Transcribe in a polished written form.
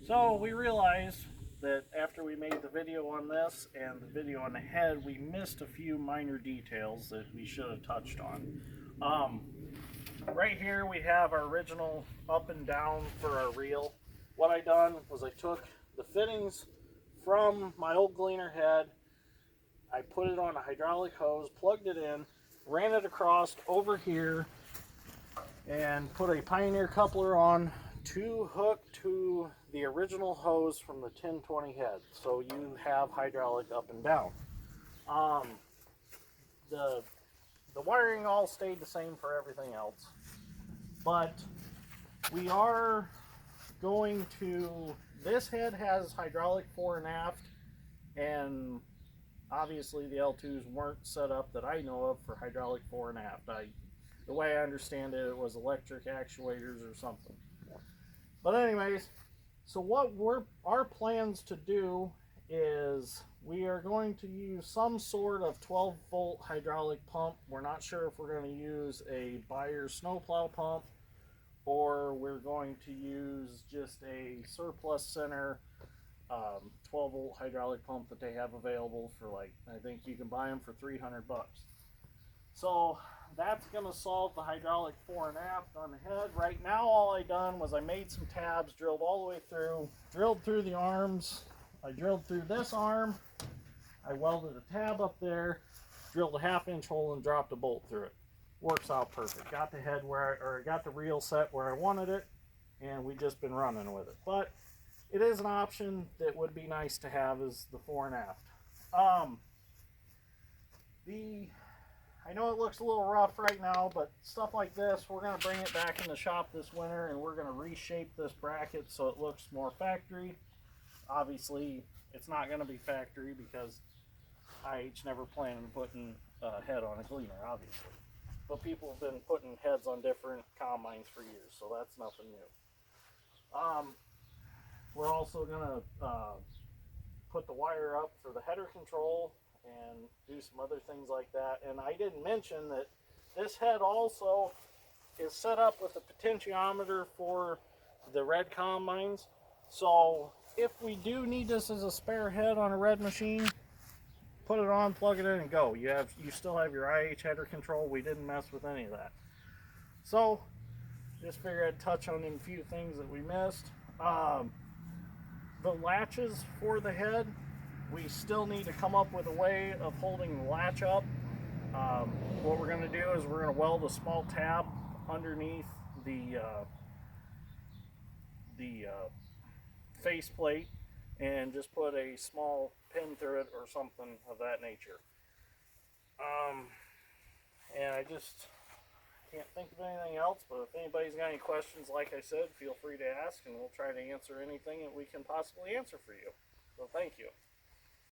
So we realized that after we made the video on this and the video on the head, we missed a few minor details that we should have touched on. Right here we have our original up and down for our reel. What I done was I took the fittings from my old Gleaner head, I put it on a hydraulic hose, plugged it in, ran it across over here, and put a Pioneer coupler on to hook to the original hose from the 1020 head, so you have hydraulic up and down. The wiring all stayed the same for everything else, but we are going to, this head has hydraulic fore and aft, and obviously the L2s weren't set up that I know of for hydraulic fore and aft. The way I understand it, it was electric actuators or something. But anyways, so what our plans to do is we are going to use some sort of 12 volt hydraulic pump. We're not sure if we're going to use a Bayer snowplow pump or we're going to use just a surplus center 12 volt hydraulic pump that they have available for, like, I think you can buy them for 300 bucks. So that's going to solve the hydraulic fore and aft on the head. Right now all I done was I made some tabs, drilled all the way through, drilled through the arms. I drilled through this arm, I welded a tab up there, drilled a 1/2 inch hole and dropped a bolt through it. Works out perfect. Got the head where got the reel set where I wanted it, and we've just been running with it. But it is an option that would be nice to have, is the fore and aft. I know it looks a little rough right now, but stuff like this, we're going to bring it back in the shop this winter and we're going to reshape this bracket so it looks more factory. Obviously, it's not going to be factory because IH never planned on putting a head on a Gleaner, obviously. But people have been putting heads on different combines for years, so that's nothing new. We're also going to put the wire up for the header control and do some other things like that. And I didn't mention that this head also is set up with a potentiometer for the red combines. So if we do need this as a spare head on a red machine, put it on, plug it in, and go. You still have your IH header control. We didn't mess with any of that. So just figured I'd touch on a few things that we missed. The latches for the head, we still need to come up with a way of holding the latch up. What we're going to do is we're going to weld a small tab underneath the faceplate and just put a small pin through it or something of that nature. And I just can't think of anything else, but if anybody's got any questions, like I said, feel free to ask and we'll try to answer anything that we can possibly answer for you. So thank you.